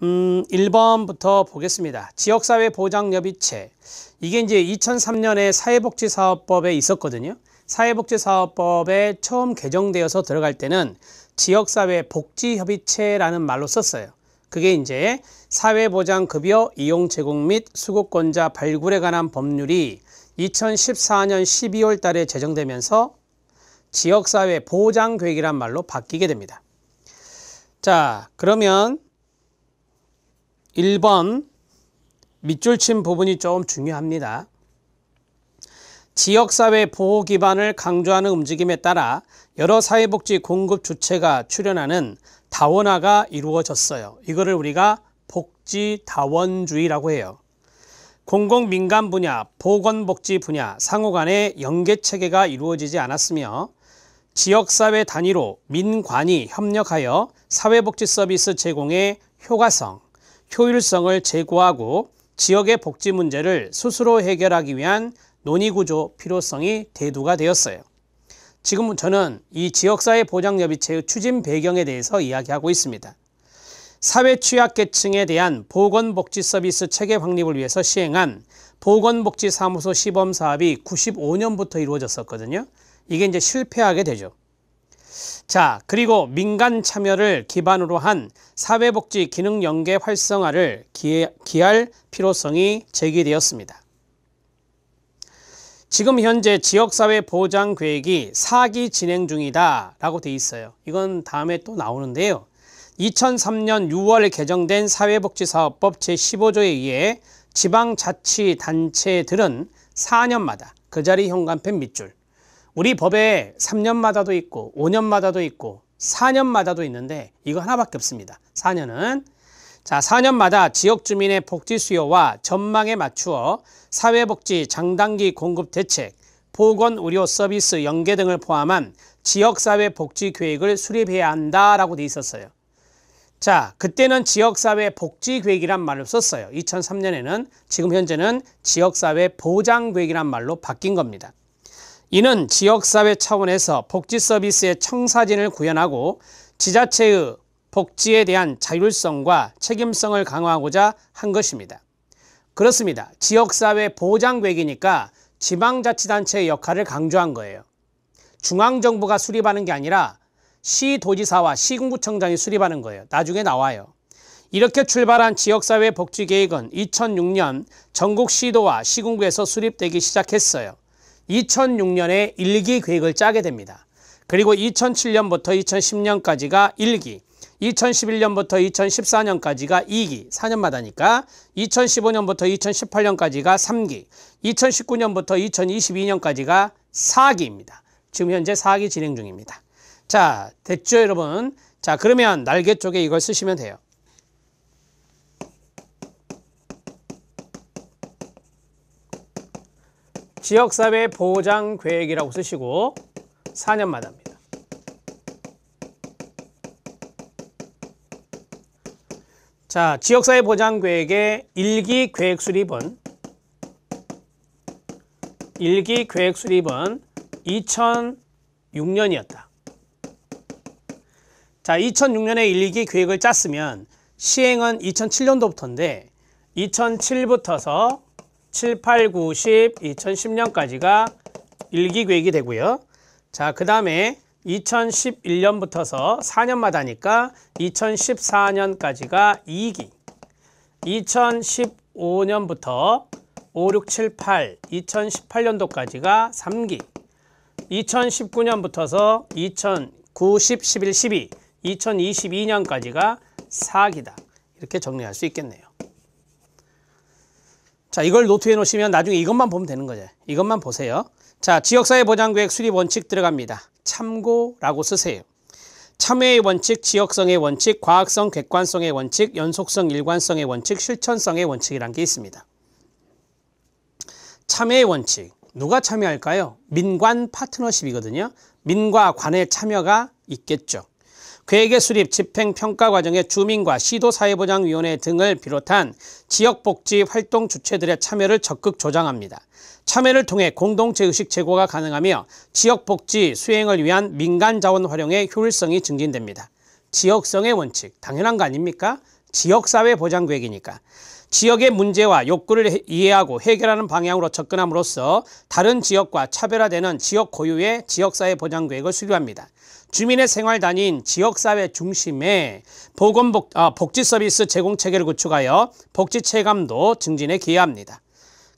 1번부터 보겠습니다. 지역사회보장협의체. 이게 이제 2003년에 사회복지사업법에 있었거든요. 사회복지사업법에 처음 개정되어서 들어갈 때는 지역사회복지협의체라는 말로 썼어요. 그게 이제 사회보장급여 이용 제공 및 수급권자 발굴에 관한 법률이 2014년 12월 달에 제정되면서 지역사회보장계획이란 말로 바뀌게 됩니다. 자, 그러면 1번 밑줄 친 부분이 좀 중요합니다. 지역사회 보호 기반을 강조하는 움직임에 따라 여러 사회복지 공급 주체가 출연하는 다원화가 이루어졌어요. 이거를 우리가 복지다원주의라고 해요. 공공민간 분야, 보건복지 분야 상호 간의 연계체계가 이루어지지 않았으며 지역사회 단위로 민관이 협력하여 사회복지 서비스 제공의 효과성, 효율성을 제고하고 지역의 복지 문제를 스스로 해결하기 위한 논의구조 필요성이 대두가 되었어요. 지금 저는 이 지역사회보장협의체의 추진 배경에 대해서 이야기하고 있습니다. 사회 취약계층에 대한 보건복지 서비스 체계 확립을 위해서 시행한 보건복지사무소 시범사업이 95년부터 이루어졌었거든요. 이게 이제 실패하게 되죠. 자, 그리고 민간 참여를 기반으로 한 사회복지 기능 연계 활성화를 기할 필요성이 제기되었습니다. 지금 현재 지역사회 보장 계획이 4기 진행 중이다 라고 되어 있어요. 이건 다음에 또 나오는데요. 2003년 6월 개정된 사회복지사업법 제15조에 의해 지방자치단체들은 4년마다 그 자리 현관펜 밑줄, 우리 법에 3년마다도 있고 5년마다도 있고 4년마다도 있는데 이거 하나밖에 없습니다. 4년은 자, 4년마다 지역 주민의 복지 수요와 전망에 맞추어 사회복지 장단기 공급 대책, 보건 의료 서비스 연계 등을 포함한 지역사회 복지 계획을 수립해야 한다라고 돼 있었어요. 자, 그때는 지역사회 복지 계획이란 말을 썼어요. 2003년에는. 지금 현재는 지역사회 보장 계획이란 말로 바뀐 겁니다. 이는 지역사회 차원에서 복지 서비스의 청사진을 구현하고 지자체의 복지에 대한 자율성과 책임성을 강화하고자 한 것입니다. 그렇습니다. 지역사회 보장계획이니까 지방자치단체의 역할을 강조한 거예요. 중앙정부가 수립하는 게 아니라 시도지사와 시군구청장이 수립하는 거예요. 나중에 나와요. 이렇게 출발한 지역사회 복지계획은 2006년 전국 시도와 시군구에서 수립되기 시작했어요. 2006년에 1기 계획을 짜게 됩니다. 그리고 2007년부터 2010년까지가 1기, 2011년부터 2014년까지가 2기, 4년마다니까 2015년부터 2018년까지가 3기, 2019년부터 2022년까지가 4기입니다. 지금 현재 4기 진행 중입니다. 자, 됐죠 여러분? 자, 그러면 날개 쪽에 이걸 쓰시면 돼요. 지역사회 보장계획이라고 쓰시고 4년마다입니다. 자, 지역사회 보장계획의 1기 계획 수립은 2006년이었다. 자, 2006년에 1기 계획을 짰으면 시행은 2007년도부터인데 2007부터서 7, 8, 9, 10, 2010년까지가 1기 계획이 되고요. 자, 그 다음에 2011년부터서 4년마다니까 2014년까지가 2기, 2015년부터 5, 6, 7, 8, 2018년도까지가 3기, 2019년부터서 2009, 10, 11, 12, 2022년까지가 4기다. 이렇게 정리할 수 있겠네요. 자, 이걸 노트에 놓으시면 나중에 이것만 보면 되는 거죠. 이것만 보세요. 자, 지역사회 보장계획 수립 원칙 들어갑니다. 참고라고 쓰세요. 참여의 원칙, 지역성의 원칙, 과학성, 객관성의 원칙, 연속성, 일관성의 원칙, 실천성의 원칙이라는 게 있습니다. 참여의 원칙. 누가 참여할까요? 민관 파트너십이거든요. 민과 관의 참여가 있겠죠. 계획의 수립, 집행, 평가 과정에 주민과 시도사회보장위원회 등을 비롯한 지역복지 활동 주체들의 참여를 적극 조장합니다. 참여를 통해 공동체의식 제고가 가능하며 지역복지 수행을 위한 민간자원 활용의 효율성이 증진됩니다. 지역성의 원칙, 당연한 거 아닙니까? 지역사회보장계획이니까 지역의 문제와 욕구를 이해하고 해결하는 방향으로 접근함으로써 다른 지역과 차별화되는 지역 고유의 지역사회보장계획을 수립합니다. 주민의 생활 단위인 지역사회 중심의 복지서비스 제공체계를 구축하여 복지체감도 증진에 기여합니다.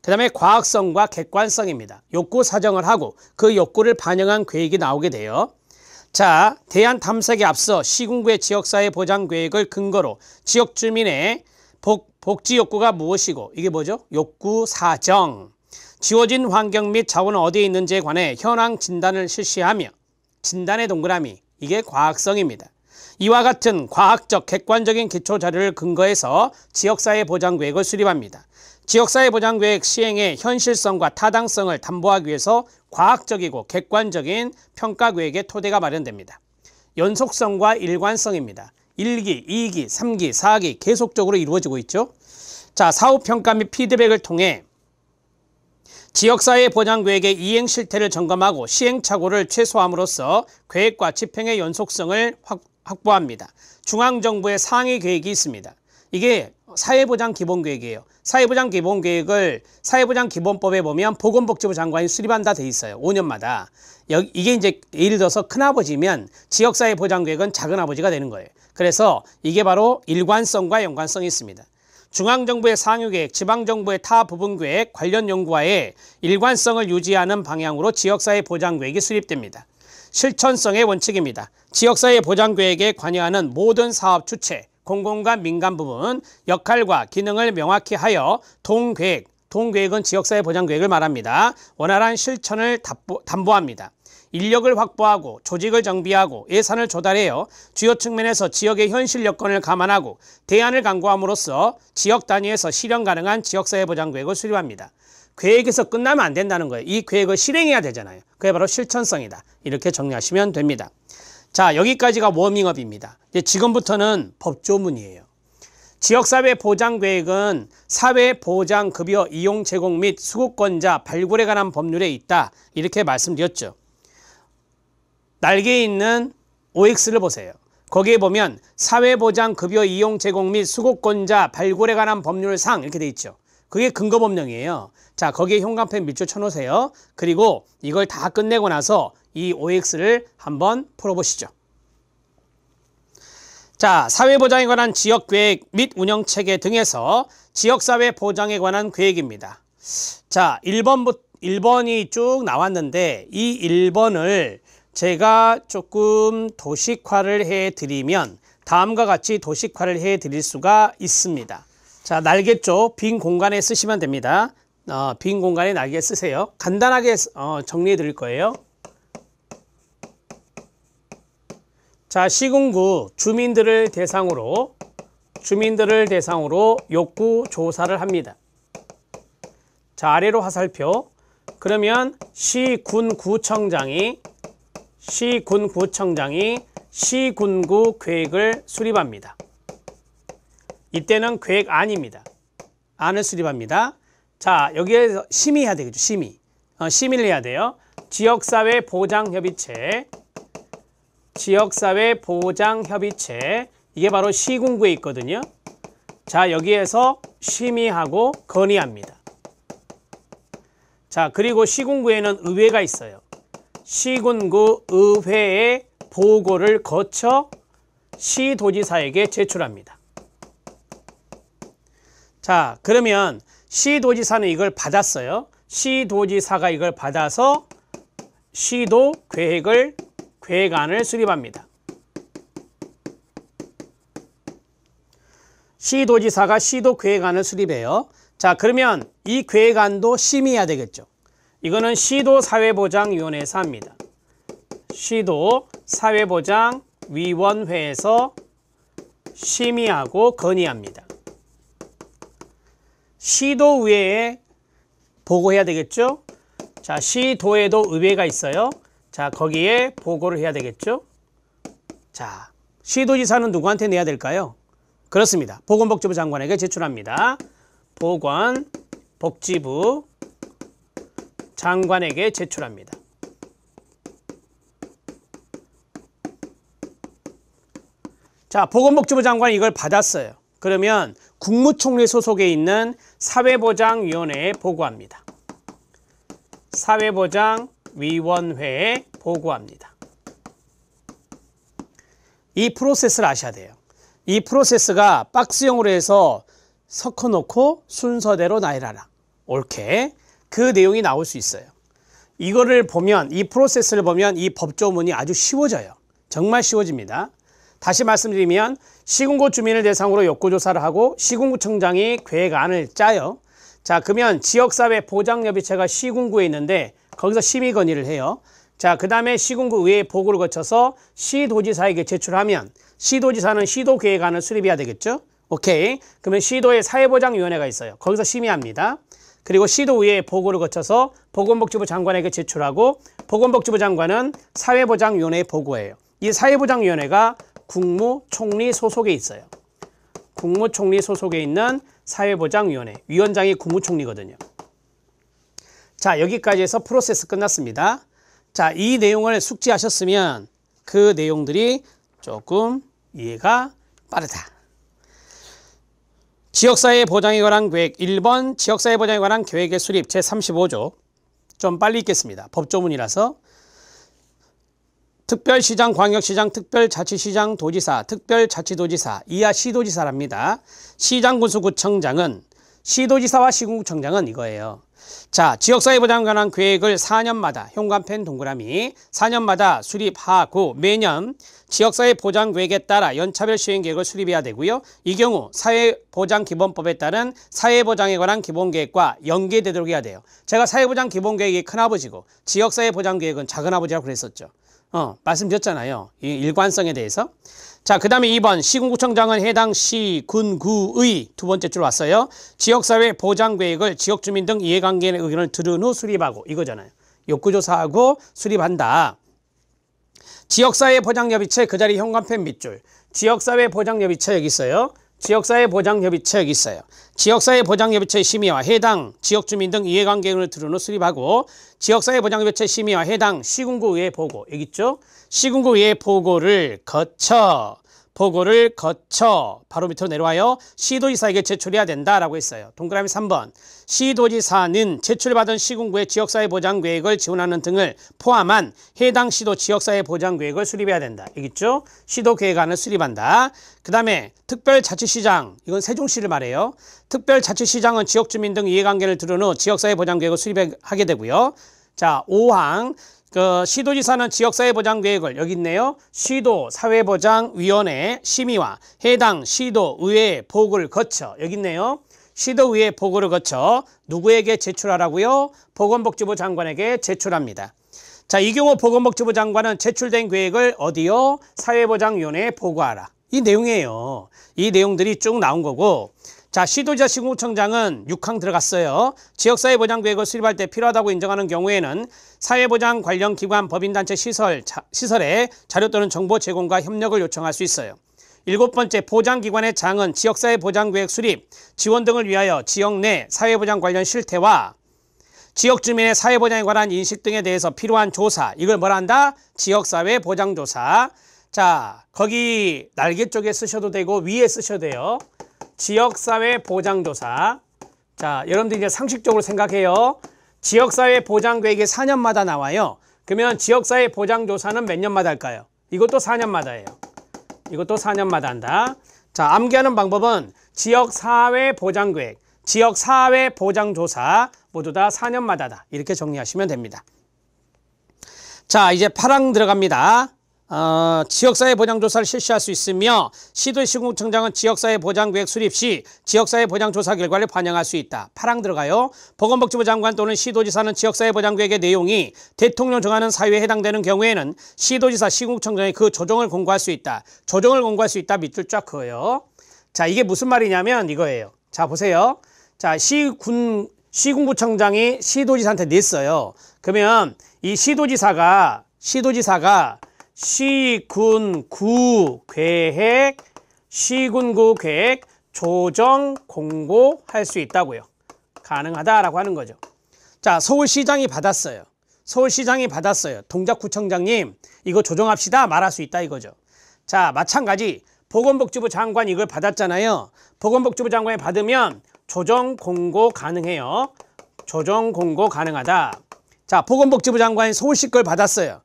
그 다음에 과학성과 객관성입니다. 욕구 사정을 하고 그 욕구를 반영한 계획이 나오게 돼요. 자, 대안 탐색에 앞서 시군구의 지역사회보장계획을 근거로 지역 주민의 복지 욕구가 무엇이고 이게 뭐죠? 욕구 사정, 지워진 환경 및 자원은 어디에 있는지에 관해 현황 진단을 실시하며 진단의 동그라미, 이게 과학성입니다. 이와 같은 과학적 객관적인 기초 자료를 근거해서 지역사회보장계획을 수립합니다. 지역사회보장계획 시행의 현실성과 타당성을 담보하기 위해서 과학적이고 객관적인 평가계획의 토대가 마련됩니다. 연속성과 일관성입니다. 1기, 2기, 3기, 4기 계속적으로 이루어지고 있죠. 자, 사후평가 및 피드백을 통해 지역사회보장계획의 이행 실태를 점검하고 시행착오를 최소함으로써 계획과 집행의 연속성을 확보합니다. 중앙정부의 상위 계획이 있습니다. 이게 사회보장기본계획이에요. 사회보장기본계획을 사회보장기본법에 보면 보건복지부 장관이 수립한다 돼 있어요. 5년마다. 이게 이제 예를 들어서 큰아버지면 지역사회보장계획은 작은아버지가 되는 거예요. 그래서 이게 바로 일관성과 연관성이 있습니다. 중앙정부의 상위계획, 지방정부의 타 부분계획, 관련 연구와의 일관성을 유지하는 방향으로 지역사회보장계획이 수립됩니다. 실천성의 원칙입니다. 지역사회보장계획에 관여하는 모든 사업 주체, 공공과 민간 부분, 역할과 기능을 명확히 하여 동계획은 지역사회보장계획을 말합니다. 원활한 실천을 담보합니다. 인력을 확보하고 조직을 정비하고 예산을 조달하여 주요 측면에서 지역의 현실 여건을 감안하고 대안을 강구함으로써 지역 단위에서 실현 가능한 지역사회보장계획을 수립합니다. 계획에서 끝나면 안 된다는 거예요. 이 계획을 실행해야 되잖아요. 그게 바로 실천성이다. 이렇게 정리하시면 됩니다. 자, 여기까지가 워밍업입니다. 이제 지금부터는 법조문이에요. 지역사회보장계획은 사회보장급여 이용 제공 및 수급권자 발굴에 관한 법률에 있다. 이렇게 말씀드렸죠. 날개에 있는 OX를 보세요. 거기에 보면 사회보장급여 이용 제공 및 수급권자 발굴에 관한 법률상 이렇게 돼 있죠. 그게 근거법령이에요. 자, 거기에 현관펜 밑줄 쳐놓으세요. 그리고 이걸 다 끝내고 나서 이 OX를 한번 풀어보시죠. 자, 사회보장에 관한 지역계획 및 운영체계 등에서 지역사회보장에 관한 계획입니다. 자, 1번이 쭉 나왔는데 이 1번을 제가 조금 도식화를 해드리면 다음과 같이 도식화를 해드릴 수가 있습니다. 자, 날개 쪽 빈 공간에 쓰시면 됩니다. 빈 공간에 날개 쓰세요. 간단하게 정리해 드릴 거예요. 자, 시군구 주민들을 대상으로 욕구 조사를 합니다. 자, 아래로 화살표. 그러면 시군구청장이 시군구 계획을 수립합니다. 이때는 계획안입니다. 안을 수립합니다. 자, 여기에서 심의해야 되겠죠. 심의를 해야 돼요. 지역사회보장협의체 이게 바로 시군구에 있거든요. 자, 여기에서 심의하고 건의합니다. 자, 그리고 시군구에는 의회가 있어요. 시군구 의회의 보고를 거쳐 시도지사에게 제출합니다. 자, 그러면 시도지사는 이걸 받았어요. 시도지사가 이걸 받아서 시도 계획안을 수립합니다. 시도지사가 시도 계획안을 수립해요. 자, 그러면 이 계획안도 심의해야 되겠죠. 이거는 시도사회보장위원회에서 합니다. 시도사회보장위원회에서 심의하고 건의합니다. 시도의회에 보고해야 되겠죠. 자, 시도에도 의회가 있어요. 자, 거기에 보고를 해야 되겠죠. 자, 시도지사는 누구한테 내야 될까요? 그렇습니다. 보건복지부 장관에게 제출합니다. 보건복지부 장관에게 제출합니다. 자, 보건복지부 장관이 이걸 받았어요. 그러면 국무총리 소속에 있는 사회보장위원회에 보고합니다. 사회보장위원회에 보고합니다. 이 프로세스를 아셔야 돼요. 이 프로세스가 박스형으로 해서 섞어놓고 순서대로 나열하라. 옳게. 그 내용이 나올 수 있어요. 이거를 보면, 이 프로세스를 보면 이 법조문이 아주 쉬워져요. 정말 쉬워집니다. 다시 말씀드리면 시군구 주민을 대상으로 욕구조사를 하고 시군구청장이 계획안을 짜요. 자, 그러면 지역사회 보장협의체가 시군구에 있는데 거기서 심의 건의를 해요. 자, 그 다음에 시군구 의회 보고를 거쳐서 시도지사에게 제출하면 시도지사는 시도계획안을 수립해야 되겠죠. 오케이. 그러면 시도에 사회보장위원회가 있어요. 거기서 심의합니다. 그리고 시도의회 보고를 거쳐서 보건복지부 장관에게 제출하고 보건복지부 장관은 사회보장위원회에 보고해요. 이 사회보장위원회가 국무총리 소속에 있어요. 국무총리 소속에 있는 사회보장위원회. 위원장이 국무총리거든요. 자, 여기까지 해서 프로세스 끝났습니다. 자, 이 내용을 숙지하셨으면 그 내용들이 조금 이해가 빠르다. 지역사회 보장에 관한 계획 1번 지역사회 보장에 관한 계획의 수립 제35조 좀 빨리 읽겠습니다. 법조문이라서 특별시장, 광역시장, 특별자치시장, 도지사, 특별자치도지사, 이하 시도지사랍니다. 시장군수구청장은 시도지사와 시군구청장은 이거예요. 자, 지역사회 보장에 관한 계획을 4년마다 현관펜 동그라미 4년마다 수립하고 매년 지역사회 보장 계획에 따라 연차별 시행 계획을 수립해야 되고요. 이 경우 사회보장기본법에 따른 사회보장에 관한 기본계획과 연계되도록 해야 돼요. 제가 사회보장기본계획이 큰아버지고 지역사회보장계획은 작은아버지라고 그랬었죠. 말씀드렸잖아요. 이 일관성에 대해서. 자, 그 다음에 2번 시군구청장은 해당 시, 군, 구의 두 번째 줄 왔어요. 지역사회 보장계획을 지역주민 등 이해관계의 의견을 들은 후 수립하고 이거잖아요. 욕구조사하고 수립한다. 지역사회 보장협의체 그 자리 현관펜 밑줄. 지역사회 보장협의체 여기 있어요. 지역사회 보장협의체 여기 있어요. 지역사회 보장협의체 심의와 해당 지역주민 등 이해관계를 들은 후 수립하고 지역사회 보장협의체 심의와 해당 시군구의회 보고 여기 있죠. 시군구의회 보고를 거쳐 바로 밑으로 내려와요. 시도지사에게 제출해야 된다라고 했어요. 동그라미 3번 시도지사는 제출받은 시군구의 지역사회 보장계획을 지원하는 등을 포함한 해당 시도 지역사회 보장계획을 수립해야 된다. 여기 있죠. 시도계획안을 수립한다. 그 다음에 특별자치시장, 이건 세종시를 말해요. 특별자치시장은 지역주민 등 이해관계를 들은 후 지역사회 보장계획을 수립하게 되고요. 자, 5항 시도지사는 지역사회보장계획을 여기 있네요. 시도사회보장위원회 심의와 해당 시도의회 보고를 거쳐 여기 있네요. 시도의회 보고를 거쳐 누구에게 제출하라고요? 보건복지부 장관에게 제출합니다. 자, 이 경우 보건복지부 장관은 제출된 계획을 어디요? 사회보장위원회에 보고하라. 이 내용이에요. 이 내용들이 쭉 나온 거고 자, 시도지사 시군구청장은 6항 들어갔어요. 지역사회보장계획을 수립할 때 필요하다고 인정하는 경우에는 사회보장 관련 기관, 법인단체 시설에 자료 또는 정보 제공과 협력을 요청할 수 있어요. 7번째, 보장기관의 장은 지역사회보장계획 수립, 지원 등을 위하여 지역 내 사회보장 관련 실태와 지역 주민의 사회보장에 관한 인식 등에 대해서 필요한 조사, 이걸 뭐라 한다? 지역사회보장조사. 자, 거기 날개 쪽에 쓰셔도 되고 위에 쓰셔도 돼요. 지역사회 보장조사. 자, 여러분들 이제 상식적으로 생각해요. 지역사회 보장계획이 4년마다 나와요. 그러면 지역사회 보장조사는 몇 년마다 할까요? 이것도 4년마다예요. 이것도 4년마다 한다. 자, 암기하는 방법은 지역사회 보장계획, 지역사회 보장조사 모두 다 4년마다다. 이렇게 정리하시면 됩니다. 자, 이제 8항 들어갑니다. 지역사회 보장조사를 실시할 수 있으며 시도의 시군구청장은 지역사회 보장계획 수립 시 지역사회 보장조사 결과를 반영할 수 있다. 8항 들어가요. 보건복지부 장관 또는 시도지사는 지역사회 보장계획의 내용이 대통령 정하는 사유에 해당되는 경우에는 시도지사, 시군구청장이 그 조정을 공고할 수 있다. 조정을 공고할 수 있다. 밑줄 쫙 그어요. 자, 이게 무슨 말이냐면 이거예요. 자, 보세요. 자, 시군구청장이 시도지사한테 냈어요. 그러면 이 시도지사가 시군구 계획 조정 공고할 수 있다고요. 가능하다라고 하는 거죠. 자, 서울시장이 받았어요. 동작구청장님 이거 조정합시다 말할 수 있다 이거죠. 자, 마찬가지 보건복지부 장관 이걸 받았잖아요. 보건복지부 장관이 받으면 조정 공고 가능해요. 조정 공고 가능하다. 자, 보건복지부 장관이 서울시 걸 받았어요.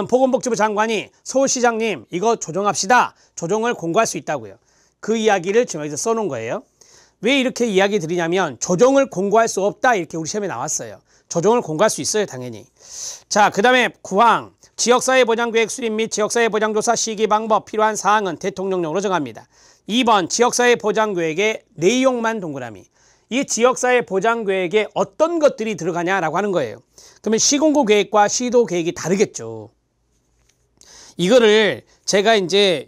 보건복지부 장관이 서울시장님 이거 조정합시다. 조정을 공고할 수 있다고요. 그 이야기를 지금 여기서 써놓은 거예요. 왜 이렇게 이야기 드리냐면 조정을 공고할 수 없다 이렇게 우리 시험에 나왔어요. 조정을 공고할 수 있어요, 당연히. 자, 그 다음에 9항 지역사회보장계획 수립 및 지역사회보장조사 시기 방법 필요한 사항은 대통령령으로 정합니다. 2번 지역사회보장계획의 내용만 동그라미. 이 지역사회보장계획에 어떤 것들이 들어가냐라고 하는 거예요. 그러면 시군구 계획과 시도 계획이 다르겠죠. 이거를 제가 이제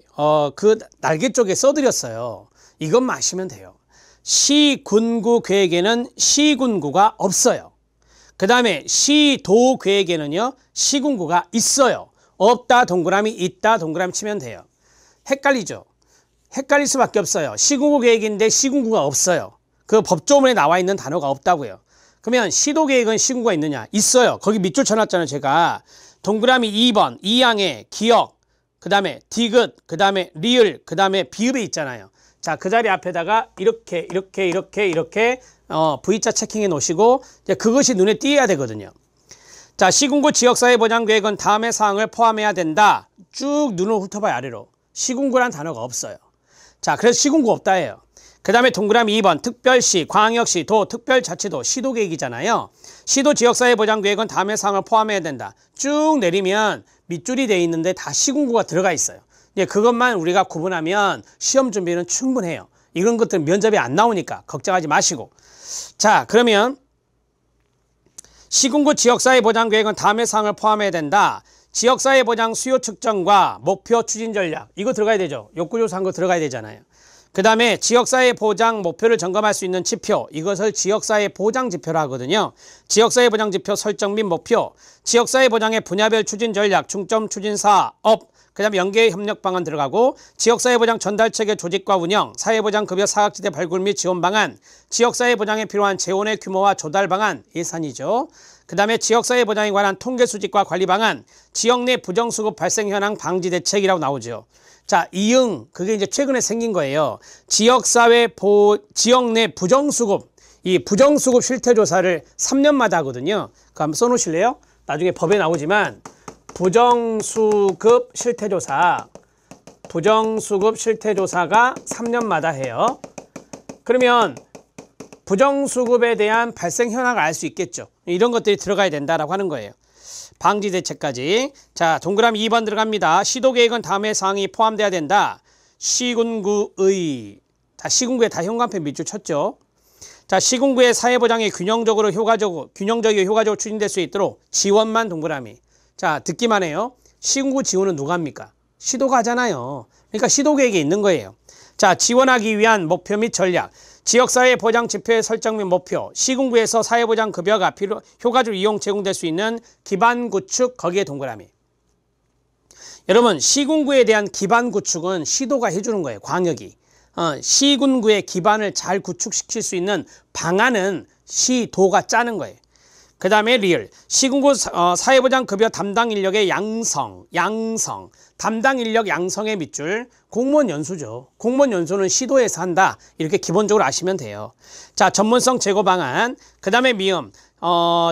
그 날개 쪽에 써드렸어요. 이것만 아시면 돼요. 시군구 계획에는 시군구가 없어요. 그 다음에 시도 계획에는요 시군구가 있어요. 없다 동그라미 있다 동그라미 치면 돼요. 헷갈리죠? 헷갈릴 수밖에 없어요. 시군구 계획인데 시군구가 없어요. 그 법조문에 나와 있는 단어가 없다고요. 그러면 시도 계획은 시군구가 있느냐? 있어요. 거기 밑줄 쳐놨잖아요. 제가 동그라미 2번 2항에 기억, 그 다음에 디귿, 그 다음에 리을, 그 다음에 비읍에 있잖아요. 자, 그 자리 앞에다가 이렇게 V자 체킹해 놓으시고 이제 그것이 눈에 띄어야 되거든요. 자, 시군구 지역사회보장계획은 다음의 사항을 포함해야 된다. 쭉 눈을 훑어봐요, 아래로. 시군구란 단어가 없어요. 자, 그래서 시군구 없다예요. 그 다음에 동그라미 2번 특별시, 광역시, 도, 특별자치도, 시도계획이잖아요. 시도 지역사회보장계획은 다음의 사항을 포함해야 된다. 쭉 내리면 밑줄이 돼 있는데 다 시군구가 들어가 있어요. 이제 그것만 우리가 구분하면 시험 준비는 충분해요. 이런 것들은 면접에 안 나오니까 걱정하지 마시고. 자, 그러면 시군구 지역사회보장계획은 다음의 사항을 포함해야 된다. 지역사회보장 수요 측정과 목표 추진 전략. 이거 들어가야 되죠. 욕구조사한 거 들어가야 되잖아요. 그 다음에 지역사회보장 목표를 점검할 수 있는 지표, 이것을 지역사회보장지표라 하거든요. 지역사회보장지표 설정 및 목표, 지역사회보장의 분야별 추진 전략, 중점 추진 사업, 그 다음에 연계 협력 방안 들어가고, 지역사회보장 전달체계 조직과 운영, 사회보장 급여 사각지대 발굴 및 지원 방안, 지역사회보장에 필요한 재원의 규모와 조달 방안, 예산이죠. 그 다음에 지역사회보장에 관한 통계 수집과 관리 방안, 지역 내 부정수급 발생 현황 방지 대책이라고 나오죠. 자, 이응, 그게 이제 최근에 생긴 거예요. 지역 내 부정수급, 이 부정수급 실태조사를 3년마다 하거든요. 그거 한번 써놓으실래요? 나중에 법에 나오지만, 부정수급 실태조사가 3년마다 해요. 그러면 부정수급에 대한 발생 현황을 알 수 있겠죠. 이런 것들이 들어가야 된다라고 하는 거예요. 방지 대책까지. 자, 동그라미 2번 들어갑니다. 시도계획은 다음의 사항이 포함돼야 된다. 시군구의, 자, 시군구에 다 현관패 밑줄 쳤죠. 자, 시군구의 사회보장이 균형적이고 효과적으로 추진될 수 있도록 지원만 동그라미. 자, 듣기만 해요. 시군구 지원은 누가 합니까? 시도가 하잖아요. 그러니까 시도계획에 있는 거예요. 자, 지원하기 위한 목표 및 전략. 지역사회보장 지표의 설정 및 목표, 시군구에서 사회보장 급여가 효과적으로 이용 제공될 수 있는 기반 구축, 거기에 동그라미. 여러분, 시군구에 대한 기반 구축은 시도가 해주는 거예요. 광역이. 시군구의 기반을 잘 구축시킬 수 있는 방안은 시도가 짜는 거예요. 그 다음에 리을, 시군구 사회보장 급여 담당 인력의 양성, 담당 인력 양성의 밑줄, 공무원 연수죠. 공무원 연수는 시도에서 한다. 이렇게 기본적으로 아시면 돼요. 자, 전문성 제고 방안, 그 다음에 미음,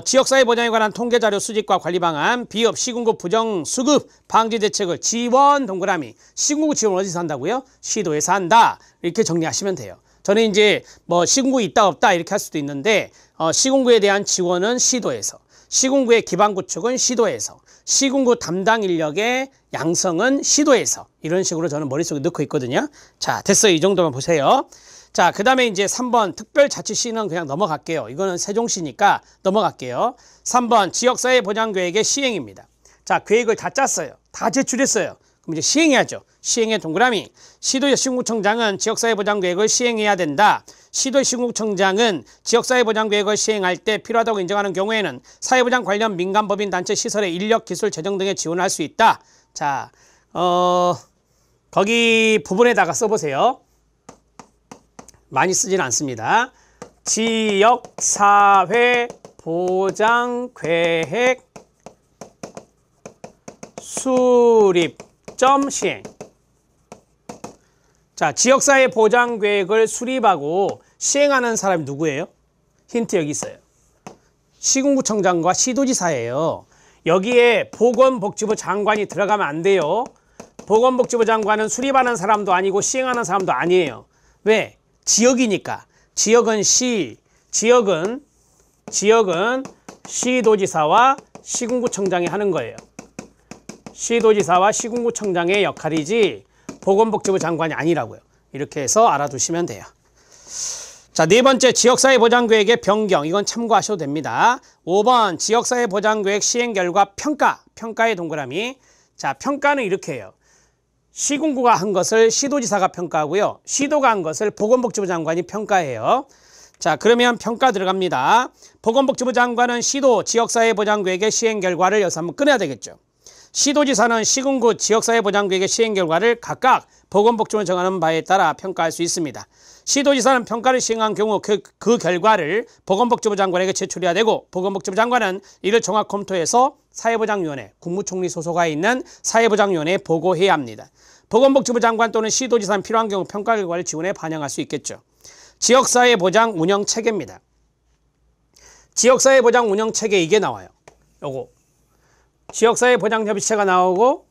지역사회보장에 관한 통계자료 수집과 관리 방안, 비읍, 시군구 부정수급 방지 대책을 지원 동그라미. 시군구 지원 어디서 한다고요? 시도에서 한다. 이렇게 정리하시면 돼요. 저는 이제 뭐 시군구 있다 없다 이렇게 할 수도 있는데, 시군구에 대한 지원은 시도에서, 시군구의 기반 구축은 시도에서, 시군구 담당 인력의 양성은 시도에서, 이런 식으로 저는 머릿속에 넣고 있거든요. 자, 됐어요. 이 정도만 보세요. 자, 그 다음에 이제 3번 특별자치시는 그냥 넘어갈게요. 이거는 세종시니까 넘어갈게요. 3번 지역사회보장계획의 시행입니다. 자, 계획을 다 짰어요. 다 제출했어요. 그럼 이제 시행해야죠. 시행의 동그라미. 시도의 시군구청장은 지역사회보장계획을 시행해야 된다. 시도의 시군구청장은 지역사회보장계획을 시행할 때 필요하다고 인정하는 경우에는 사회보장 관련 민간법인 단체 시설의 인력, 기술, 재정 등에 지원을 할 수 있다. 자, 거기 부분에다가 써보세요. 많이 쓰지는 않습니다. 지역사회보장계획 수립 시행. 자, 지역사회 보장 계획을 수립하고 시행하는 사람이 누구예요? 힌트 여기 있어요. 시군구청장과 시도지사예요. 여기에 보건복지부 장관이 들어가면 안 돼요. 보건복지부 장관은 수립하는 사람도 아니고 시행하는 사람도 아니에요. 왜? 지역이니까. 지역은 시도지사와 시군구청장이 하는 거예요. 시도지사와 시군구청장의 역할이지 보건복지부 장관이 아니라고요. 이렇게 해서 알아두시면 돼요. 자, 네 번째 지역사회보장계획의 변경. 이건 참고하셔도 됩니다. 5번 지역사회보장계획 시행 결과 평가. 평가의 동그라미. 자, 평가는 이렇게 해요. 시군구가 한 것을 시도지사가 평가하고요. 시도가 한 것을 보건복지부 장관이 평가해요. 자, 그러면 평가 들어갑니다. 보건복지부 장관은 시도 지역사회보장계획의 시행 결과를 여기서 한번 꺼내야 되겠죠. 시도지사는 시군구 지역사회보장계획의 시행 결과를 각각 보건복지부가 정하는 바에 따라 평가할 수 있습니다. 시도지사는 평가를 시행한 경우 그 결과를 보건복지부 장관에게 제출해야 되고 보건복지부 장관은 이를 종합 검토해서 사회보장위원회, 국무총리 소속하에 있는 사회보장위원회에 보고해야 합니다. 보건복지부 장관 또는 시도지사는 필요한 경우 평가 결과를 지원해 반영할 수 있겠죠. 지역사회보장 운영체계입니다. 지역사회보장 운영체계 이게 나와요. 요거 지역사회보장협의체가 나오고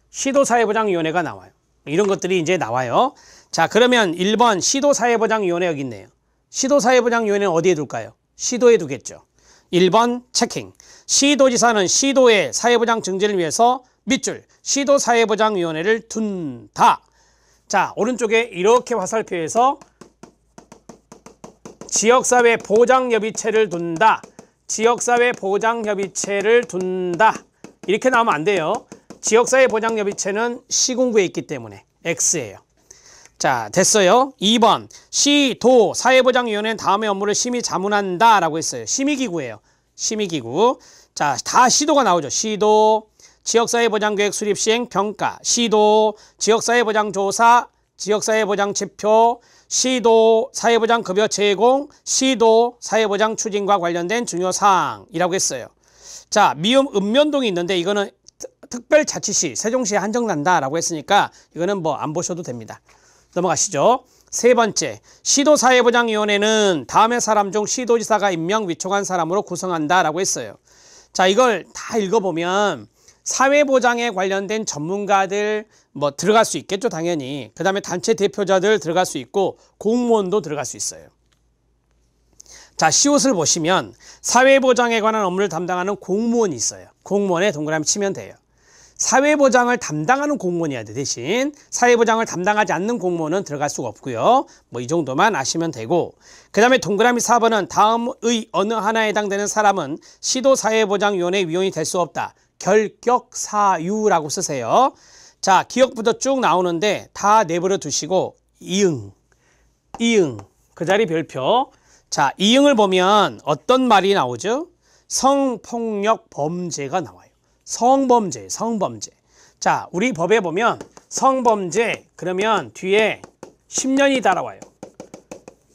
시도사회보장위원회가 나와요. 이런 것들이 이제 나와요. 자, 그러면 1번 시도사회보장위원회 여기 있네요. 시도사회보장위원회는 어디에 둘까요? 시도에 두겠죠. 1번 체킹. 시도지사는 시도의 사회보장 증진을 위해서 밑줄 시도사회보장위원회를 둔다. 자, 오른쪽에 이렇게 화살표에서 지역사회보장협의체를 둔다. 지역사회보장협의체를 둔다. 이렇게 나오면 안 돼요. 지역사회보장협의체는 시군구에 있기 때문에 X예요. 자, 됐어요. 2번 시도 사회보장위원회는 다음의 업무를 심의 자문한다 라고 했어요. 심의기구예요. 심의기구. 자, 다 시도가 나오죠. 시도 지역사회보장계획 수립 시행 평가, 시도 지역사회보장조사, 지역사회보장지표, 시도 사회보장급여 제공, 시도 사회보장 추진과 관련된 중요사항이라고 했어요. 자, 미음 읍면동이 있는데 이거는 특별자치시, 세종시에 한정난다라고 했으니까 이거는 뭐 안 보셔도 됩니다. 넘어가시죠. 세 번째, 시도사회보장위원회는 다음의 사람 중 시도지사가 임명 위촉한 사람으로 구성한다라고 했어요. 자, 이걸 다 읽어보면 사회보장에 관련된 전문가들 뭐 들어갈 수 있겠죠, 당연히. 그 다음에 단체 대표자들 들어갈 수 있고 공무원도 들어갈 수 있어요. 자, 시옷을 보시면 사회보장에 관한 업무를 담당하는 공무원이 있어요. 공무원에 동그라미 치면 돼요. 사회보장을 담당하는 공무원이어야 돼. 대신 사회보장을 담당하지 않는 공무원은 들어갈 수가 없고요. 뭐 이 정도만 아시면 되고, 그 다음에 동그라미 4번은 다음의 어느 하나에 해당되는 사람은 시도사회보장위원회 위원이 될 수 없다. 결격사유라고 쓰세요. 자, 기억부터 쭉 나오는데 다 내버려 두시고 이응, 그 자리 별표. 자, 이응을 보면 어떤 말이 나오죠? 성폭력 범죄가 나와요. 성범죄. 자, 우리 법에 보면 성범죄 그러면 뒤에 10년이 따라와요.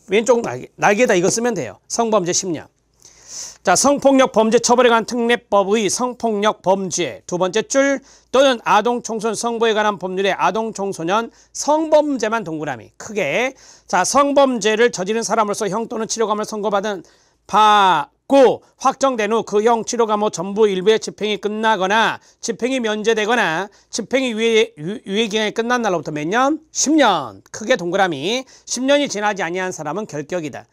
왼쪽 날개다 이거 쓰면 돼요. 성범죄 10년. 자, 성폭력 범죄 처벌에 관한 특례법의 성폭력 범죄 두 번째 줄 또는 아동청소년 성보에 관한 법률의 아동청소년 성범죄만 동그라미 크게. 자, 성범죄를 저지른 사람으로서 형 또는 치료감을 선고받은 받고 확정된 후 그 형 치료감 후 전부 일부의 집행이 끝나거나 집행이 면제되거나 집행이 유예기간이 끝난 날로부터 몇 년? 10년. 크게 동그라미. 10년이 지나지 아니한 사람은 결격이다.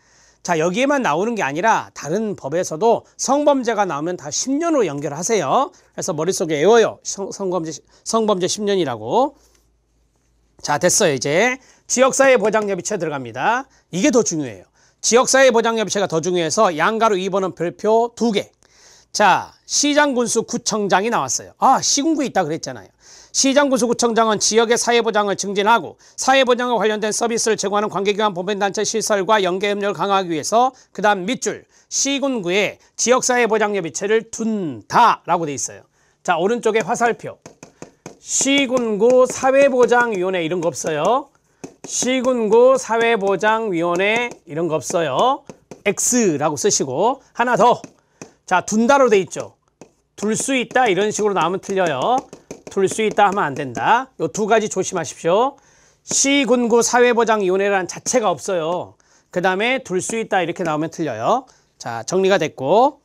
자, 여기에만 나오는 게 아니라 다른 법에서도 성범죄가 나오면 다 10년으로 연결하세요. 그래서 머릿속에 외워요. 성범죄 10년이라고. 자, 됐어요. 이제 지역사회보장협의체 들어갑니다. 이게 더 중요해요. 지역사회보장협의체가 더 중요해서 양가로 2번은 별표 2개. 자, 시장군수 구청장이 나왔어요. 아, 시군구에 있다 그랬잖아요. 시장군수 구청장은 지역의 사회보장을 증진하고 사회보장과 관련된 서비스를 제공하는 관계기관 보건단체 시설과 연계협력을 강화하기 위해서 그 다음 밑줄 시군구에 지역사회보장협의체를 둔다라고 돼 있어요. 자, 오른쪽에 화살표 시군구 사회보장위원회 이런 거 없어요. 시군구 사회보장위원회 이런 거 없어요. X라고 쓰시고 하나 더. 자, 둔다로 돼 있죠. 둘 수 있다 이런 식으로 나오면 틀려요. 둘 수 있다 하면 안 된다. 요 두 가지 조심하십시오. 시군구 사회보장위원회라는 자체가 없어요. 그 다음에 둘 수 있다 이렇게 나오면 틀려요. 자, 정리가 됐고